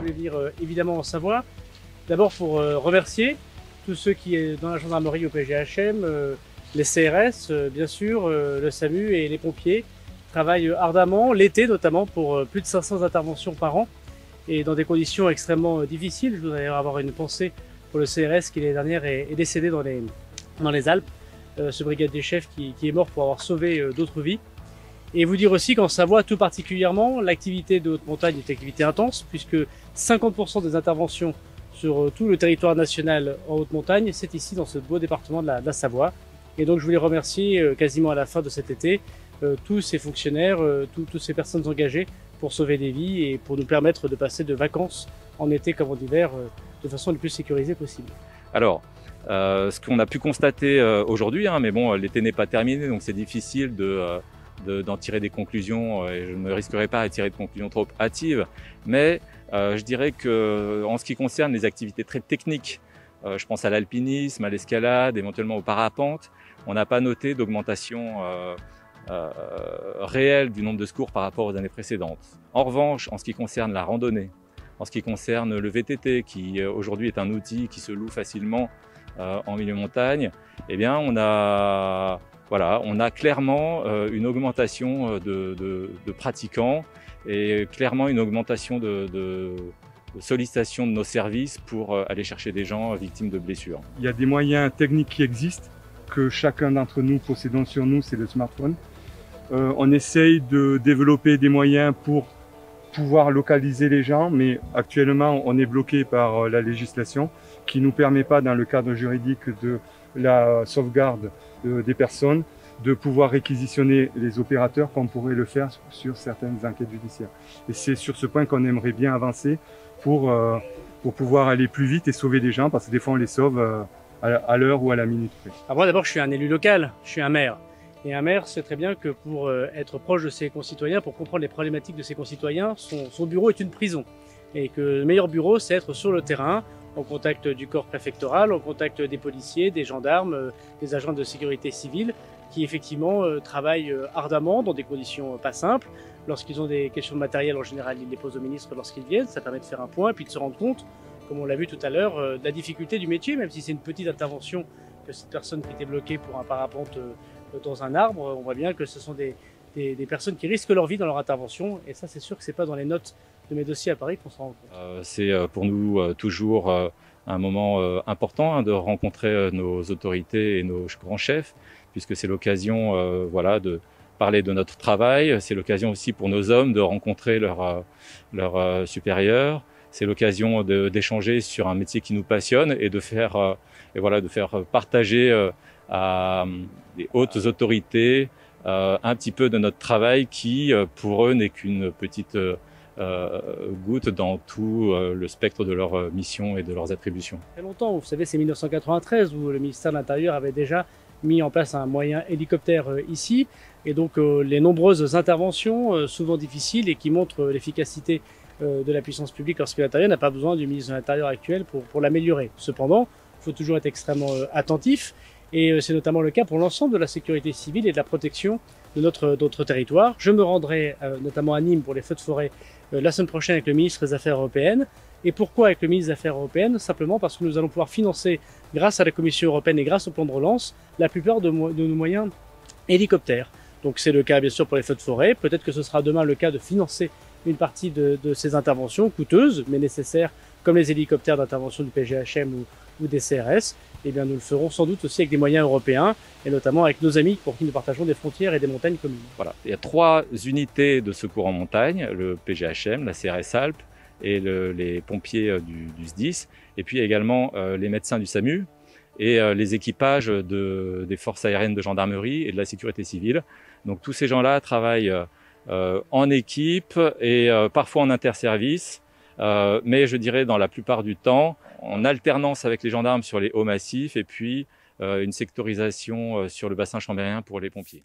voulais venir évidemment en Savoie. D'abord pour remercier tous ceux qui sont dans la gendarmerie au PGHM, les CRS bien sûr, le SAMU et les pompiers travaillent ardemment, l'été notamment, pour plus de 500 interventions par an et dans des conditions extrêmement difficiles. Je voudrais avoir une pensée pour le CRS qui l'année dernière est décédé dans les Alpes, ce brigadier chef qui est mort pour avoir sauvé d'autres vies. Et vous dire aussi qu'en Savoie, tout particulièrement, l'activité de haute montagne est une activité intense, puisque 50% des interventions sur tout le territoire national en haute montagne, c'est ici dans ce beau département de la Savoie. Et donc je voulais remercier quasiment à la fin de cet été tous ces fonctionnaires, toutes ces personnes engagées pour sauver des vies et pour nous permettre de passer de vacances en été comme en hiver de façon le plus sécurisée possible. Alors, ce qu'on a pu constater aujourd'hui, mais bon, l'été n'est pas terminé, donc c'est difficile d'en tirer des conclusions et je ne me risquerai pas à tirer de conclusions trop hâtives, mais je dirais que en ce qui concerne les activités très techniques, je pense à l'alpinisme, à l'escalade, éventuellement au parapente, on n'a pas noté d'augmentation réelle du nombre de secours par rapport aux années précédentes. En revanche, en ce qui concerne la randonnée, en ce qui concerne le VTT, qui aujourd'hui est un outil qui se loue facilement en milieu montagne, eh bien on a clairement une augmentation de pratiquants et clairement une augmentation de sollicitation de nos services pour aller chercher des gens victimes de blessures. Il y a des moyens techniques qui existent, que chacun d'entre nous possédons sur nous, c'est le smartphone. On essaye de développer des moyens pour pouvoir localiser les gens, mais actuellement on est bloqué par la législation qui nous permet pas, dans le cadre juridique de la sauvegarde des personnes, de pouvoir réquisitionner les opérateurs comme on pourrait le faire sur certaines enquêtes judiciaires. Et c'est sur ce point qu'on aimerait bien avancer pour pouvoir aller plus vite et sauver des gens, parce que des fois on les sauve à l'heure ou à la minute près. Moi d'abord je suis un élu local, je suis un maire. Et un maire sait très bien que pour être proche de ses concitoyens, pour comprendre les problématiques de ses concitoyens, son bureau est une prison. Et que le meilleur bureau, c'est être sur le terrain, en contact du corps préfectoral, en contact des policiers, des gendarmes, des agents de sécurité civile, qui effectivement travaillent ardemment dans des conditions pas simples. Lorsqu'ils ont des questions de matériel, en général, ils les posent au ministre lorsqu'ils viennent. Ça permet de faire un point et puis de se rendre compte, comme on l'a vu tout à l'heure, de la difficulté du métier, même si c'est une petite intervention que cette personne qui était bloquée pour un parapente dans un arbre, on voit bien que ce sont des personnes qui risquent leur vie dans leur intervention, et ça c'est sûr que c'est pas dans les notes de mes dossiers à Paris qu'on s'en rend compte. C'est pour nous toujours un moment important de rencontrer nos autorités et nos grands chefs, puisque c'est l'occasion de parler de notre travail, c'est l'occasion aussi pour nos hommes de rencontrer leurs supérieurs, c'est l'occasion d'échanger sur un métier qui nous passionne et de faire partager à des hautes autorités un petit peu de notre travail qui, pour eux, n'est qu'une petite goutte dans tout le spectre de leur mission et de leurs attributions. Très longtemps, vous savez, c'est 1993 où le ministère de l'Intérieur avait déjà mis en place un moyen hélicoptère ici, et donc les nombreuses interventions, souvent difficiles et qui montrent l'efficacité de la puissance publique lorsque l'Intérieur n'a pas besoin du ministre de l'Intérieur actuel pour l'améliorer. Cependant, il faut toujours être extrêmement attentif. Et c'est notamment le cas pour l'ensemble de la sécurité civile et de la protection de notre territoire. Je me rendrai notamment à Nîmes pour les feux de forêt la semaine prochaine avec le ministre des Affaires européennes. Et pourquoi avec le ministre des Affaires européennes? Simplement parce que nous allons pouvoir financer, grâce à la Commission européenne et grâce au plan de relance, la plupart de nos moyens hélicoptères. Donc c'est le cas bien sûr pour les feux de forêt. Peut-être que ce sera demain le cas de financer une partie de ces interventions coûteuses mais nécessaires, comme les hélicoptères d'intervention du PGHM ou des CRS. Eh bien, nous le ferons sans doute aussi avec des moyens européens et notamment avec nos amis pour qui nous partageons des frontières et des montagnes communes. Voilà. Il y a 3 unités de secours en montagne, le PGHM, la CRS Alpes et les pompiers du SDIS, et puis également les médecins du SAMU et les équipages des forces aériennes de gendarmerie et de la sécurité civile. Donc tous ces gens-là travaillent en équipe et parfois en interservice, mais je dirais dans la plupart du temps en alternance avec les gendarmes sur les hauts massifs et puis une sectorisation sur le bassin chambérien pour les pompiers.